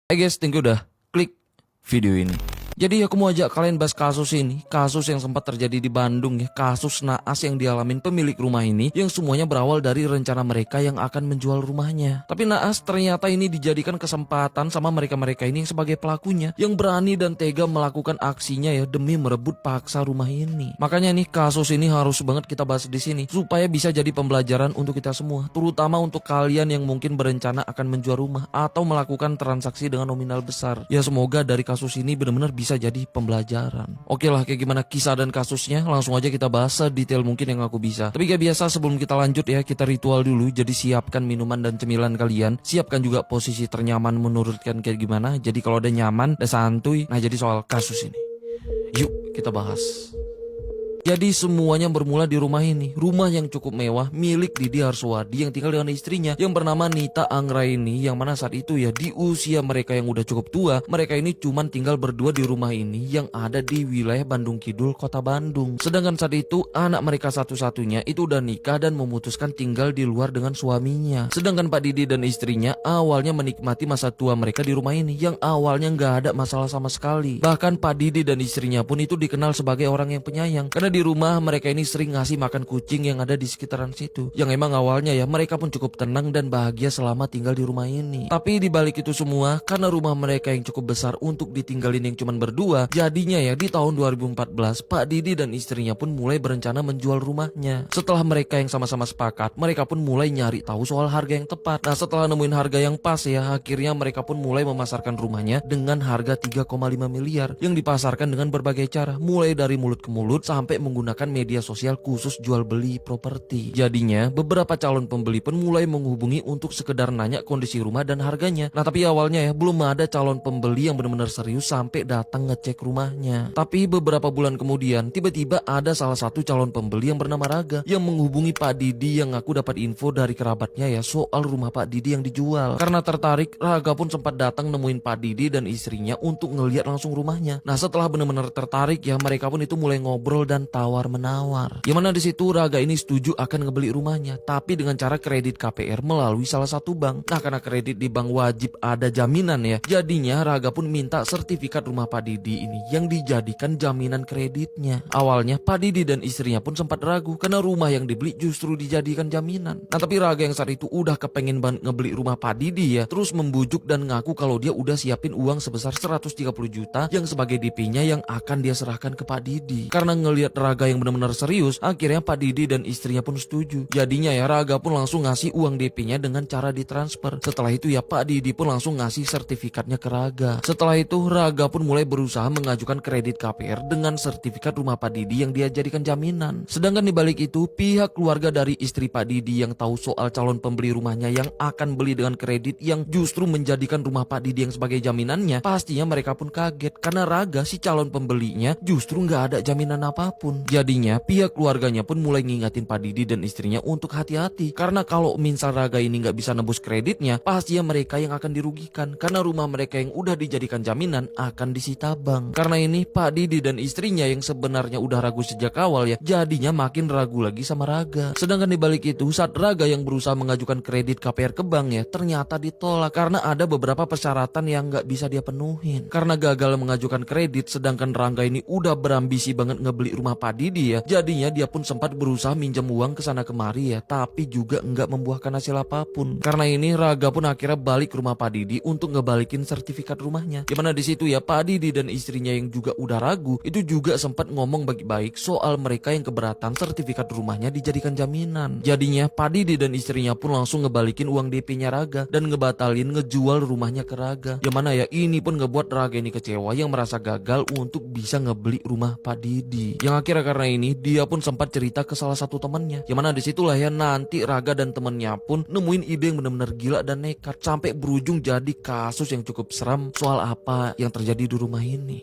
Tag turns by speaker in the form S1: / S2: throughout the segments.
S1: Hai guys, thank you udah klik video ini. Jadi aku mau ajak kalian bahas kasus ini, kasus yang sempat terjadi di Bandung ya, kasus naas yang dialamin pemilik rumah ini, yang semuanya berawal dari rencana mereka yang akan menjual rumahnya. Tapi naas ternyata ini dijadikan kesempatan sama mereka-mereka ini yang sebagai pelakunya, yang berani dan tega melakukan aksinya ya demi merebut paksa rumah ini. Makanya nih kasus ini harus banget kita bahas di sini supaya bisa jadi pembelajaran untuk kita semua, terutama untuk kalian yang mungkin berencana akan menjual rumah atau melakukan transaksi dengan nominal besar. Ya semoga dari kasus ini benar-benar bisa jadi pembelajaran. Oke lah, kayak gimana kisah dan kasusnya langsung aja kita bahas sedetail mungkin yang aku bisa. Tapi kayak biasa sebelum kita lanjut ya, kita ritual dulu. Jadi siapkan minuman dan cemilan kalian, siapkan juga posisi ternyaman menurut kalian kayak gimana. Jadi kalau udah nyaman, udah santuy, nah jadi soal kasus ini yuk kita bahas. Jadi semuanya bermula di rumah ini, rumah yang cukup mewah milik Didi Harswadi yang tinggal dengan istrinya yang bernama Nita Anggraini, yang mana saat itu ya di usia mereka yang udah cukup tua, mereka ini cuman tinggal berdua di rumah ini yang ada di wilayah Bandung Kidul, kota Bandung. Sedangkan saat itu anak mereka satu-satunya itu udah nikah dan memutuskan tinggal di luar dengan suaminya. Sedangkan Pak Didi dan istrinya awalnya menikmati masa tua mereka di rumah ini yang awalnya nggak ada masalah sama sekali. Bahkan Pak Didi dan istrinya pun itu dikenal sebagai orang yang penyayang, karena di rumah mereka ini sering ngasih makan kucing yang ada di sekitaran situ. Yang emang awalnya ya mereka pun cukup tenang dan bahagia selama tinggal di rumah ini. Tapi di balik itu semua, karena rumah mereka yang cukup besar untuk ditinggalin yang cuman berdua, jadinya ya di tahun 2014 Pak Didi dan istrinya pun mulai berencana menjual rumahnya. Setelah mereka yang sama-sama sepakat, mereka pun mulai nyari tahu soal harga yang tepat. Nah setelah nemuin harga yang pas ya, akhirnya mereka pun mulai memasarkan rumahnya dengan harga 3,5 miliar yang dipasarkan dengan berbagai cara, mulai dari mulut ke mulut sampai menggunakan media sosial khusus jual beli properti. Jadinya beberapa calon pembeli pun mulai menghubungi untuk sekedar nanya kondisi rumah dan harganya. Nah tapi awalnya ya belum ada calon pembeli yang benar-benar serius sampai datang ngecek rumahnya. Tapi beberapa bulan kemudian tiba-tiba ada salah satu calon pembeli yang bernama Raga yang menghubungi Pak Didi, yang aku dapat info dari kerabatnya ya soal rumah Pak Didi yang dijual. Karena tertarik, Raga pun sempat datang nemuin Pak Didi dan istrinya untuk ngeliat langsung rumahnya. Nah setelah benar-benar tertarik ya, mereka pun itu mulai ngobrol dan tawar-menawar. Yang mana di situ Raga ini setuju akan ngebeli rumahnya, tapi dengan cara kredit KPR melalui salah satu bank. Nah karena kredit di bank wajib ada jaminan ya, jadinya Raga pun minta sertifikat rumah Pak Didi ini yang dijadikan jaminan kreditnya. Awalnya Pak Didi dan istrinya pun sempat ragu karena rumah yang dibeli justru dijadikan jaminan. Nah tapi Raga yang saat itu udah kepengen banget ngebeli rumah Pak Didi ya, terus membujuk dan ngaku kalau dia udah siapin uang sebesar 130 juta yang sebagai DP-nya yang akan dia serahkan ke Pak Didi. Karena ngelihat Raga yang benar-benar serius, akhirnya Pak Didi dan istrinya pun setuju. Jadinya ya Raga pun langsung ngasih uang DP-nya dengan cara ditransfer. Setelah itu ya Pak Didi pun langsung ngasih sertifikatnya ke Raga. Setelah itu Raga pun mulai berusaha mengajukan kredit KPR dengan sertifikat rumah Pak Didi yang dia jadikan jaminan. Sedangkan di balik itu pihak keluarga dari istri Pak Didi yang tahu soal calon pembeli rumahnya yang akan beli dengan kredit yang justru menjadikan rumah Pak Didi yang sebagai jaminannya, pastinya mereka pun kaget karena Raga si calon pembelinya justru nggak ada jaminan apapun. Jadinya pihak keluarganya pun mulai ngingatin Pak Didi dan istrinya untuk hati-hati, karena kalau misal Raga ini nggak bisa nebus kreditnya, pastinya mereka yang akan dirugikan karena rumah mereka yang udah dijadikan jaminan akan disita bank. Karena ini Pak Didi dan istrinya yang sebenarnya udah ragu sejak awal ya, jadinya makin ragu lagi sama Raga. Sedangkan di balik itu saat Raga yang berusaha mengajukan kredit KPR ke bank ya, ternyata ditolak karena ada beberapa persyaratan yang nggak bisa dia penuhin. Karena gagal mengajukan kredit, sedangkan Raga ini udah berambisi banget ngebeli rumah Pak Didi ya, jadinya dia pun sempat berusaha minjem uang ke sana kemari ya, tapi juga nggak membuahkan hasil apapun. Karena ini Raga pun akhirnya balik ke rumah Pak Didi untuk ngebalikin sertifikat rumahnya. Gimana di situ ya Pak Didi dan istrinya yang juga udah ragu itu juga sempat ngomong baik-baik soal mereka yang keberatan sertifikat rumahnya dijadikan jaminan. Jadinya Pak Didi dan istrinya pun langsung ngebalikin uang DP-nya Raga dan ngebatalin ngejual rumahnya ke Raga. Yang mana ya ini pun ngebuat Raga ini kecewa yang merasa gagal untuk bisa ngebeli rumah Pak Didi. Yang akhirnya karena ini dia pun sempat cerita ke salah satu temannya. Yang mana disitulah ya nanti Raga dan temennya pun nemuin ide yang benar-benar gila dan nekat sampai berujung jadi kasus yang cukup seram soal apa yang terjadi di rumah ini.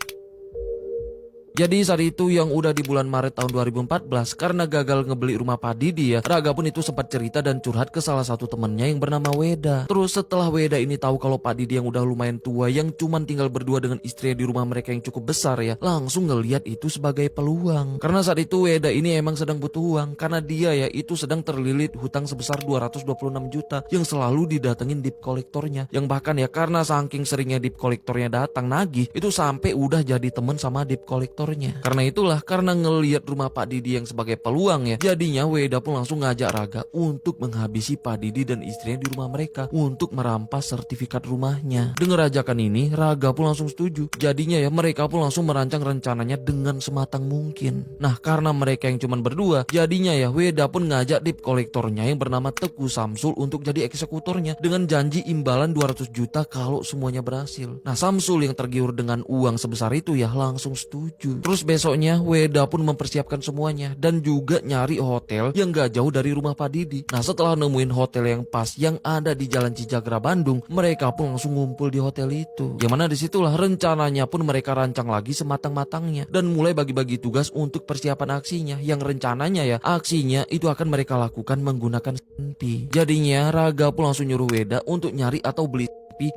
S1: Jadi saat itu yang udah di bulan Maret tahun 2014 karena gagal ngebeli rumah Pak Didi ya, Raga pun itu sempat cerita dan curhat ke salah satu temennya yang bernama Weda. Terus setelah Weda ini tahu kalau Pak Didi yang udah lumayan tua yang cuman tinggal berdua dengan istrinya di rumah mereka yang cukup besar ya, langsung ngeliat itu sebagai peluang. Karena saat itu Weda ini emang sedang butuh uang karena dia ya itu sedang terlilit hutang sebesar 226 juta yang selalu didatengin debt kolektornya. Yang bahkan ya karena saking seringnya debt kolektornya datang nagih, itu sampai udah jadi temen sama debt kolektor. Karena itulah, karena ngelihat rumah Pak Didi yang sebagai peluang ya, jadinya Weda pun langsung ngajak Raga untuk menghabisi Pak Didi dan istrinya di rumah mereka untuk merampas sertifikat rumahnya. Dengar ajakan ini, Raga pun langsung setuju. Jadinya ya mereka pun langsung merancang rencananya dengan sematang mungkin. Nah karena mereka yang cuma berdua, jadinya ya Weda pun ngajak debt kolektornya yang bernama Teguh Samsul untuk jadi eksekutornya dengan janji imbalan 200 juta kalau semuanya berhasil. Nah Samsul yang tergiur dengan uang sebesar itu ya langsung setuju. Terus besoknya Weda pun mempersiapkan semuanya dan juga nyari hotel yang gak jauh dari rumah Pak Didi. Nah setelah nemuin hotel yang pas yang ada di Jalan Cijagra Bandung, mereka pun langsung ngumpul di hotel itu. Yang mana disitulah rencananya pun mereka rancang lagi sematang-matangnya dan mulai bagi-bagi tugas untuk persiapan aksinya. Yang rencananya ya aksinya itu akan mereka lakukan menggunakan senpi. Jadinya Raga pun langsung nyuruh Weda untuk nyari atau beli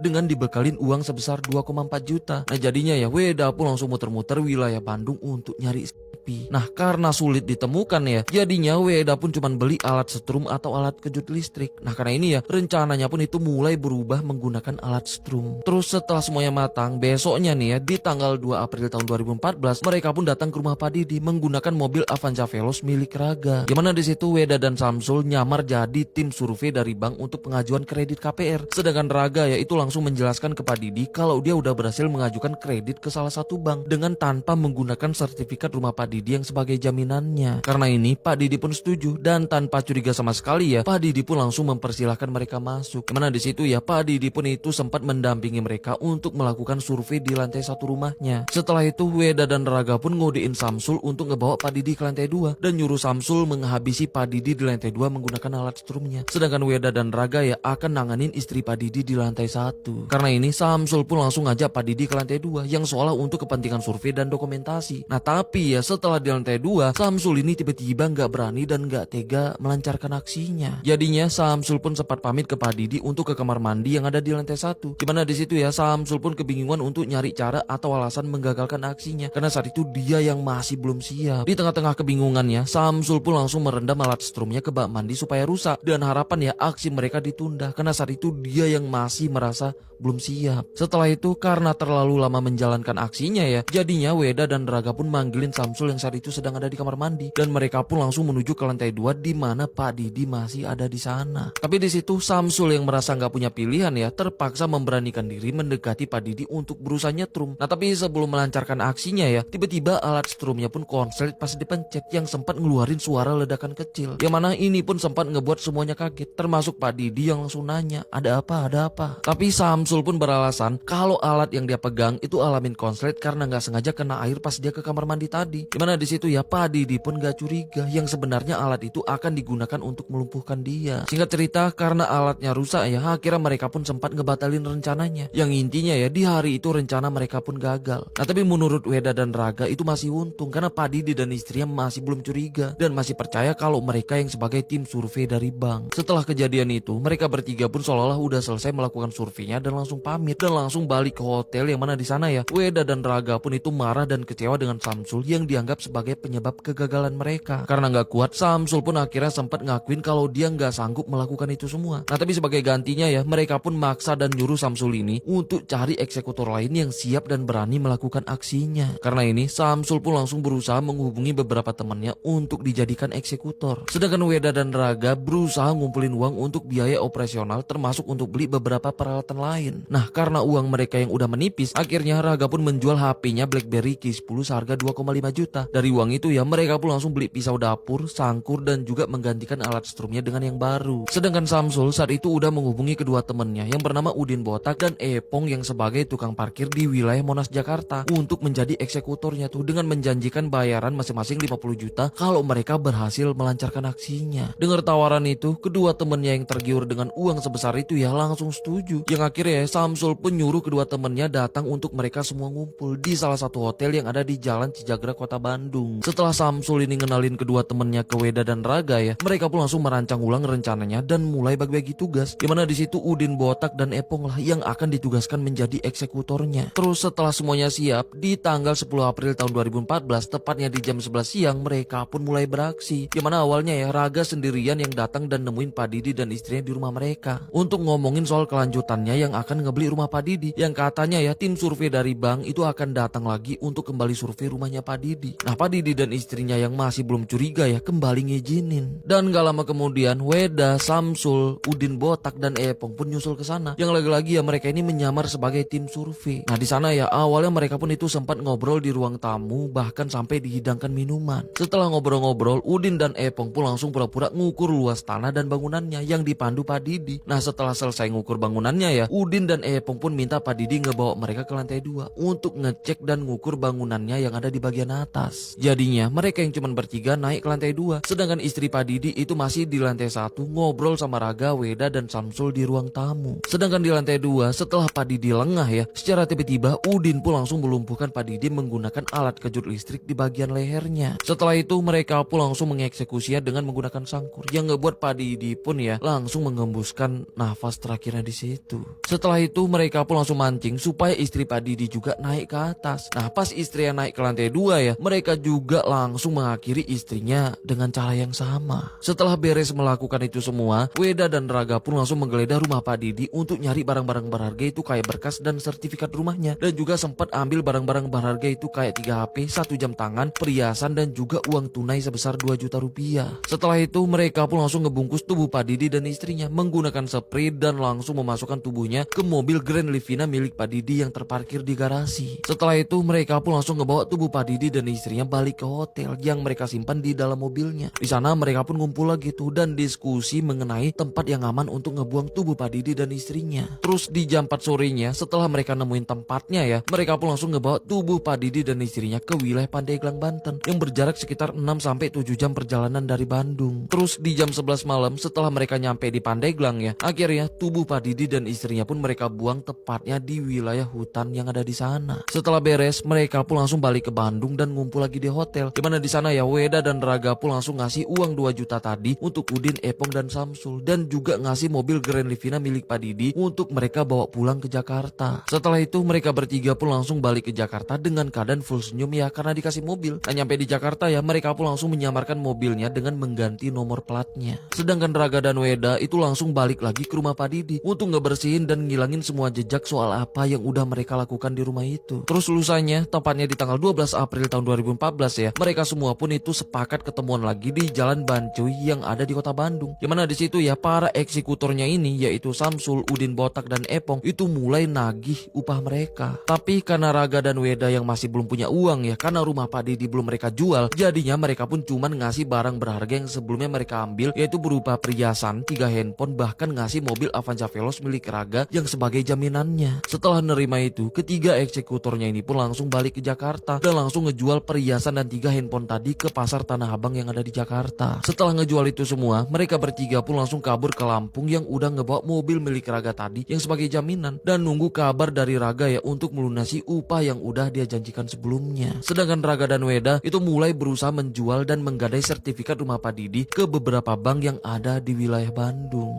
S1: dengan dibekalin uang sebesar 2,4 juta. Nah jadinya ya Weda pun langsung muter-muter wilayah Bandung untuk nyari sapi. Nah karena sulit ditemukan ya, jadinya Weda pun cuma beli alat setrum atau alat kejut listrik. Nah karena ini ya rencananya pun itu mulai berubah menggunakan alat setrum. Terus setelah semuanya matang, besoknya nih ya di tanggal 2 April tahun 2014 mereka pun datang ke rumah Pak Didi menggunakan mobil Avanza Veloz milik Raga. Gimana di situ Weda dan Samsul nyamar jadi tim survei dari bank untuk pengajuan kredit KPR. Sedangkan Raga ya itu langsung menjelaskan ke Pak Didi kalau dia udah berhasil mengajukan kredit ke salah satu bank dengan tanpa menggunakan sertifikat rumah Pak Didi yang sebagai jaminannya. Karena ini Pak Didi pun setuju dan tanpa curiga sama sekali ya Pak Didi pun langsung mempersilahkan mereka masuk. Kemana di situ ya Pak Didi pun itu sempat mendampingi mereka untuk melakukan survei di lantai 1 rumahnya. Setelah itu Weda dan Raga pun ngodein Samsul untuk ngebawa Pak Didi ke lantai 2 dan nyuruh Samsul menghabisi Pak Didi di lantai 2 menggunakan alat strumnya. Sedangkan Weda dan Raga ya akan nanganin istri Pak Didi di lantai 1. Karena ini Samsul pun langsung ngajak Pak Didi ke lantai 2 yang seolah untuk kepentingan survei dan dokumentasi. Nah tapi ya setelah di lantai 2 Samsul ini tiba-tiba nggak berani dan nggak tega melancarkan aksinya. Jadinya Samsul pun sempat pamit ke Pak Didi untuk ke kamar mandi yang ada di lantai 1. Gimana di situ ya Samsul pun kebingungan untuk nyari cara atau alasan menggagalkan aksinya karena saat itu dia yang masih belum siap. Di tengah-tengah kebingungannya Samsul pun langsung merendam alat strumnya ke bak mandi supaya rusak dan harapan ya aksi mereka ditunda karena saat itu dia yang masih merasa belum siap. Setelah itu karena terlalu lama menjalankan aksinya ya, jadinya Weda dan Raga pun manggilin Samsul yang saat itu sedang ada di kamar mandi dan mereka pun langsung menuju ke lantai 2 di mana Pak Didi masih ada di sana. Tapi di situ Samsul yang merasa nggak punya pilihan ya, terpaksa memberanikan diri mendekati Pak Didi untuk berusaha nyetrum. Nah tapi sebelum melancarkan aksinya ya, tiba-tiba alat strumnya pun konslet pas dipencet yang sempat ngeluarin suara ledakan kecil. Yang mana ini pun sempat ngebuat semuanya kaget, termasuk Pak Didi yang langsung nanya, ada apa, ada apa? Tapi Samsul pun beralasan kalau alat yang dia pegang itu alamin konslet karena nggak sengaja kena air pas dia ke kamar mandi tadi. Dimana di situ ya Pak Didi pun gak curiga yang sebenarnya alat itu akan digunakan untuk melumpuhkan dia. Singkat cerita karena alatnya rusak ya, akhirnya mereka pun sempat ngebatalin rencananya. Yang intinya ya di hari itu rencana mereka pun gagal. Nah tapi menurut Weda dan Raga itu masih untung karena Pak Didi dan istrinya masih belum curiga dan masih percaya kalau mereka yang sebagai tim survei dari bank. Setelah kejadian itu mereka bertiga pun seolah-olah udah selesai melakukan surveinya dan langsung pamit dan langsung balik ke hotel yang mana di sana ya Weda dan Raga pun itu marah dan kecewa dengan Samsul yang dianggap sebagai penyebab kegagalan mereka. Karena nggak kuat Samsul pun akhirnya sempat ngakuin kalau dia nggak sanggup melakukan itu semua. Nah tapi sebagai gantinya ya mereka pun maksa dan nyuruh Samsul ini untuk cari eksekutor lain yang siap dan berani melakukan aksinya. Karena ini Samsul pun langsung berusaha menghubungi beberapa temannya untuk dijadikan eksekutor. Sedangkan Weda dan Raga berusaha ngumpulin uang untuk biaya operasional termasuk untuk beli beberapa peralatan lain. Nah karena uang mereka yang udah menipis, akhirnya Raga pun menjual HP-nya BlackBerry K10 seharga 2,5 juta. Dari uang itu ya mereka pun langsung beli pisau dapur, sangkur dan juga menggantikan alat strumnya dengan yang baru. Sedangkan Samsul saat itu udah menghubungi kedua temannya yang bernama Udin Botak dan Epong yang sebagai tukang parkir di wilayah Monas Jakarta untuk menjadi eksekutornya tuh dengan menjanjikan bayaran masing-masing 50 juta kalau mereka berhasil melancarkan aksinya. Dengar tawaran itu, kedua temannya yang tergiur dengan uang sebesar itu ya langsung setuju. Yang akhirnya ya Samsul pun nyuruh kedua temennya datang untuk mereka semua ngumpul di salah satu hotel yang ada di Jalan Cijagra, Kota Bandung. Setelah Samsul ini ngenalin kedua temennya ke Weda dan Raga ya, mereka pun langsung merancang ulang rencananya dan mulai bagi-bagi tugas. Dimana di situ Udin, Botak dan Epong lah yang akan ditugaskan menjadi eksekutornya. Terus setelah semuanya siap, di tanggal 10 April tahun 2014, tepatnya di jam 11 siang, mereka pun mulai beraksi. Dimana awalnya ya Raga sendirian yang datang dan nemuin Pak Didi dan istrinya di rumah mereka untuk ngomongin soal kelanjutannya yang akan ngebeli rumah Pak Didi, yang katanya ya tim survei dari bank itu akan datang lagi untuk kembali survei rumahnya Pak Didi. Nah, Pak Didi dan istrinya yang masih belum curiga ya kembali ngizinin. Dan gak lama kemudian Weda, Samsul, Udin, Botak dan Epong pun nyusul ke sana. Yang lagi-lagi ya mereka ini menyamar sebagai tim survei. Nah, di sana ya awalnya mereka pun itu sempat ngobrol di ruang tamu, bahkan sampai dihidangkan minuman. Setelah ngobrol-ngobrol, Udin dan Epong pun langsung pura-pura ngukur luas tanah dan bangunannya yang dipandu Pak Didi. Nah, setelah selesai ngukur bangunannya ya, Udin dan Epong pun minta Pak Didi ngebawa mereka ke lantai 2 untuk ngecek dan ngukur bangunannya yang ada di bagian atas. Jadinya mereka yang cuma bertiga naik ke lantai 2, sedangkan istri Pak Didi itu masih di lantai 1 ngobrol sama Raga, Weda dan Samsul di ruang tamu. Sedangkan di lantai 2 setelah Pak Didi lengah ya, secara tiba-tiba Udin pun langsung melumpuhkan Pak Didi menggunakan alat kejut listrik di bagian lehernya. Setelah itu mereka pun langsung mengeksekusinya dengan menggunakan sangkur yang ngebuat Pak Didi pun ya langsung mengembuskan nafas terakhirnya di situ. Setelah itu mereka pun langsung mancing supaya istri Pak Didi juga naik ke atas. Nah, pas istrinya naik ke lantai 2 ya, mereka juga langsung mengakhiri istrinya dengan cara yang sama. Setelah beres melakukan itu semua, Weda dan Raga pun langsung menggeledah rumah Pak Didi untuk nyari barang-barang berharga itu kayak berkas dan sertifikat rumahnya, dan juga sempat ambil barang-barang berharga itu kayak 3 HP, 1 jam tangan, perhiasan dan juga uang tunai sebesar 2 juta rupiah. Setelah itu mereka pun langsung ngebungkus tubuh Pak Didi dan istrinya menggunakan spray dan langsung memasukkan tubuhnya ke mobil Grand Livina milik Pak Didi yang terparkir di garasi. Setelah itu mereka pun langsung ngebawa tubuh Pak Didi dan istrinya balik ke hotel yang mereka simpan di dalam mobilnya. Di sana mereka pun ngumpul lagi tuh dan diskusi mengenai tempat yang aman untuk ngebuang tubuh Pak Didi dan istrinya. Terus di jam 4 sorenya setelah mereka nemuin tempatnya ya, mereka pun langsung ngebawa tubuh Pak Didi dan istrinya ke wilayah Pandeglang, Banten yang berjarak sekitar 6-7 jam perjalanan dari Bandung. Terus di jam 11 malam setelah mereka nyampe di Pandeglang ya, akhirnya tubuh Pak Didi dan istrinya pun mereka buang tepatnya di wilayah hutan yang ada di sana. Setelah beres, mereka pun langsung balik ke Bandung dan ngumpul lagi di hotel. Dimana di sana ya Weda dan Raga pun langsung ngasih uang 2 juta tadi untuk Udin, Epong dan Samsul, dan juga ngasih mobil Grand Livina milik Pak Didi untuk mereka bawa pulang ke Jakarta. Setelah itu mereka bertiga pun langsung balik ke Jakarta dengan keadaan full senyum ya karena dikasih mobil. Nah, nyampe di Jakarta ya mereka pun langsung menyamarkan mobilnya dengan mengganti nomor platnya. Sedangkan Raga dan Weda itu langsung balik lagi ke rumah Pak Didi untuk ngebersihin dan ngilangin semua jejak soal apa yang udah mereka lakukan di rumah itu. Terus lusanya, tepatnya di tanggal 12 April tahun 2014 ya, mereka semua pun itu sepakat ketemuan lagi di Jalan Bancuy yang ada di Kota Bandung. Dimana di situ ya para eksekutornya ini yaitu Samsul, Udin, Botak dan Epong itu mulai nagih upah mereka. Tapi karena Raga dan Weda yang masih belum punya uang ya, karena rumah Pak Didi belum mereka jual, jadinya mereka pun cuman ngasih barang berharga yang sebelumnya mereka ambil, yaitu berupa perhiasan, 3 handphone, bahkan ngasih mobil Avanza Veloz milik Raga yang sebagai jaminannya. Setelah nerima itu, ketiga eksekutornya ini pun langsung balik ke Jakarta dan langsung ngejual perhiasan dan 3 handphone tadi ke pasar Tanah Abang yang ada di Jakarta. Setelah ngejual itu semua, mereka bertiga pun langsung kabur ke Lampung yang udah ngebawa mobil milik Raga tadi yang sebagai jaminan dan nunggu kabar dari Raga ya untuk melunasi upah yang udah dia janjikan sebelumnya. Sedangkan Raga dan Weda itu mulai berusaha menjual dan menggadai sertifikat rumah Pak Didi ke beberapa bank yang ada di wilayah Bandung.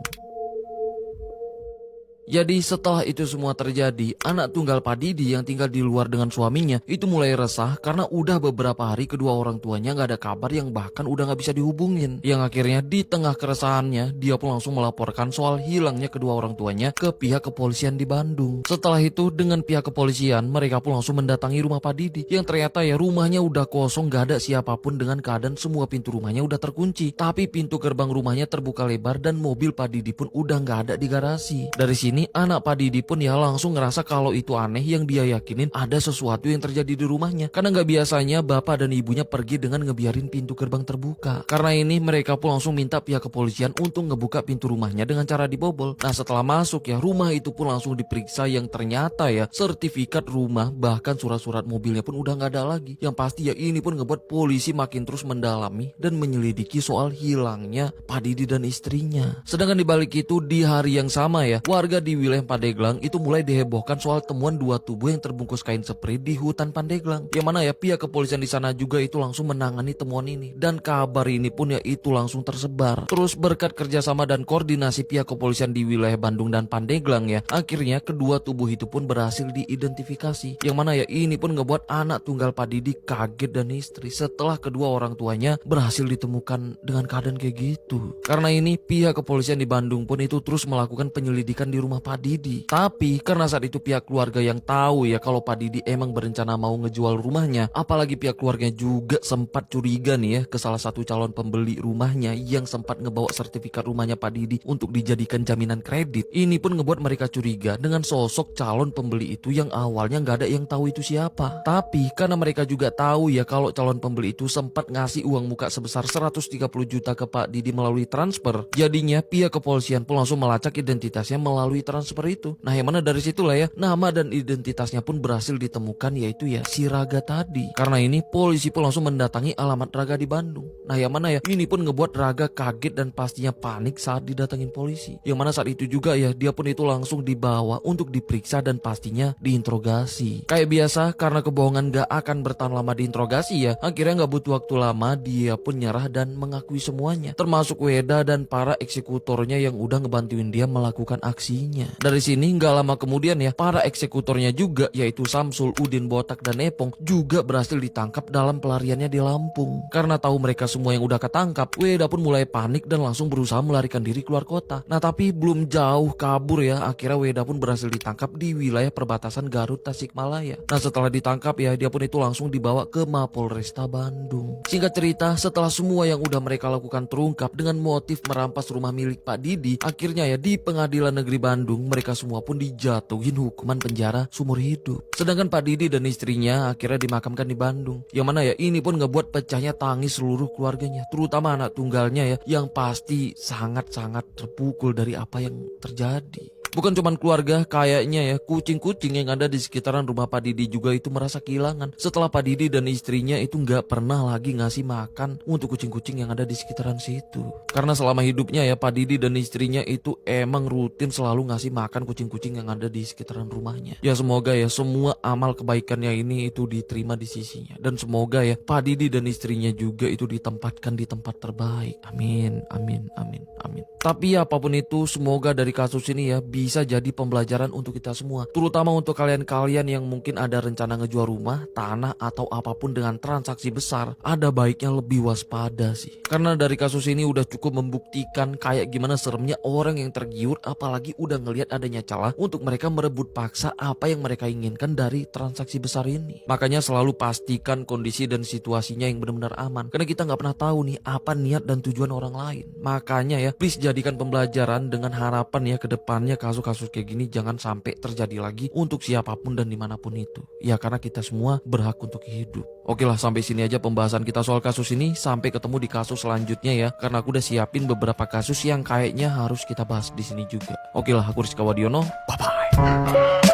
S1: Jadi setelah itu semua terjadi, anak tunggal Pak Didi yang tinggal di luar dengan suaminya itu mulai resah karena udah beberapa hari kedua orang tuanya gak ada kabar yang bahkan udah gak bisa dihubungin. Yang akhirnya di tengah keresahannya, dia pun langsung melaporkan soal hilangnya kedua orang tuanya ke pihak kepolisian di Bandung. Setelah itu dengan pihak kepolisian, mereka pun langsung mendatangi rumah Pak Didi yang ternyata ya rumahnya udah kosong, gak ada siapapun dengan keadaan semua pintu rumahnya udah terkunci. Tapi pintu gerbang rumahnya terbuka lebar dan mobil Pak Didi pun udah gak ada di garasi. Dari sini anak Pak Didi pun ya langsung ngerasa kalau itu aneh, yang dia yakinin ada sesuatu yang terjadi di rumahnya. Karena gak biasanya bapak dan ibunya pergi dengan ngebiarin pintu gerbang terbuka. Karena ini mereka pun langsung minta pihak kepolisian untuk ngebuka pintu rumahnya dengan cara dibobol. Nah setelah masuk ya, rumah itu pun langsung diperiksa yang ternyata ya sertifikat rumah bahkan surat-surat mobilnya pun udah gak ada lagi. Yang pasti ya ini pun ngebuat polisi makin terus mendalami dan menyelidiki soal hilangnya Pak Didi dan istrinya. Sedangkan dibalik itu di hari yang sama ya, warga di wilayah Pandeglang itu mulai dihebohkan soal temuan 2 tubuh yang terbungkus kain spray di hutan Pandeglang. Yang mana ya pihak kepolisian di sana juga itu langsung menangani temuan ini. Dan kabar ini pun ya itu langsung tersebar. Terus berkat kerjasama dan koordinasi pihak kepolisian di wilayah Bandung dan Pandeglang ya, akhirnya kedua tubuh itu pun berhasil diidentifikasi. Yang mana ya ini pun ngebuat anak tunggal Pak Didi kaget dan istri setelah kedua orang tuanya berhasil ditemukan dengan keadaan kayak gitu. Karena ini pihak kepolisian di Bandung pun itu terus melakukan penyelidikan di rumah Pak Didi. Tapi karena saat itu pihak keluarga yang tahu ya kalau Pak Didi emang berencana mau ngejual rumahnya, apalagi pihak keluarganya juga sempat curiga nih ya ke salah satu calon pembeli rumahnya yang sempat ngebawa sertifikat rumahnya Pak Didi untuk dijadikan jaminan kredit. Ini pun ngebuat mereka curiga dengan sosok calon pembeli itu yang awalnya nggak ada yang tahu itu siapa. Tapi karena mereka juga tahu ya kalau calon pembeli itu sempat ngasih uang muka sebesar 130 juta ke Pak Didi melalui transfer, jadinya pihak kepolisian pun langsung melacak identitasnya melalui transfer itu. Nah yang mana dari situlah ya nama dan identitasnya pun berhasil ditemukan, yaitu ya si Raga tadi. Karena ini polisi pun langsung mendatangi alamat Raga di Bandung. Nah yang mana ya ini pun ngebuat Raga kaget dan pastinya panik saat didatengin polisi. Yang mana saat itu juga ya dia pun itu langsung dibawa untuk diperiksa dan pastinya diinterogasi. Kayak biasa karena kebohongan gak akan bertahan lama diinterogasi ya, akhirnya gak butuh waktu lama dia pun nyerah dan mengakui semuanya. Termasuk Weda dan para eksekutornya yang udah ngebantuin dia melakukan aksinya. Dari sini gak lama kemudian ya para eksekutornya juga yaitu Samsul, Udin, Botak, dan Epong juga berhasil ditangkap dalam pelariannya di Lampung. Karena tahu mereka semua yang udah ketangkap, Weda pun mulai panik dan langsung berusaha melarikan diri keluar kota. Nah tapi belum jauh kabur ya, akhirnya Weda pun berhasil ditangkap di wilayah perbatasan Garut Tasikmalaya. Nah setelah ditangkap ya dia pun itu langsung dibawa ke Mapolresta Bandung. Singkat cerita, setelah semua yang udah mereka lakukan terungkap dengan motif merampas rumah milik Pak Didi, akhirnya ya di Pengadilan Negeri Bandung mereka semua pun dijatuhin hukuman penjara seumur hidup. Sedangkan Pak Didi dan istrinya akhirnya dimakamkan di Bandung. Yang mana ya ini pun ngebuat pecahnya tangis seluruh keluarganya, terutama anak tunggalnya ya yang pasti sangat-sangat terpukul dari apa yang terjadi. Bukan cuma keluarga, kayaknya ya kucing-kucing yang ada di sekitaran rumah Pak Didi juga itu merasa kehilangan setelah Pak Didi dan istrinya itu nggak pernah lagi ngasih makan untuk kucing-kucing yang ada di sekitaran situ. Karena selama hidupnya ya Pak Didi dan istrinya itu emang rutin selalu ngasih makan kucing-kucing yang ada di sekitaran rumahnya. Ya semoga ya semua amal kebaikannya ini itu diterima di sisinya, dan semoga ya Pak Didi dan istrinya juga itu ditempatkan di tempat terbaik. Amin, amin, amin, amin. Tapi apapun itu semoga dari kasus ini ya bisa jadi pembelajaran untuk kita semua, terutama untuk kalian-kalian yang mungkin ada rencana ngejual rumah, tanah, atau apapun dengan transaksi besar. Ada baiknya lebih waspada sih, karena dari kasus ini udah cukup membuktikan kayak gimana seremnya orang yang tergiur, apalagi udah ngelihat adanya celah untuk mereka merebut paksa apa yang mereka inginkan dari transaksi besar ini. Makanya selalu pastikan kondisi dan situasinya yang benar-benar aman, karena kita nggak pernah tahu nih apa niat dan tujuan orang lain. Makanya ya please jadikan pembelajaran dengan harapan ya ke depannya kasus-kasus kayak gini jangan sampai terjadi lagi untuk siapapun dan dimanapun itu. Ya karena kita semua berhak untuk hidup. Oke lah, sampai sini aja pembahasan kita soal kasus ini. Sampai ketemu di kasus selanjutnya ya, karena aku udah siapin beberapa kasus yang kayaknya harus kita bahas di sini juga. Oke lah, aku Rizka Wadiono. Bye bye.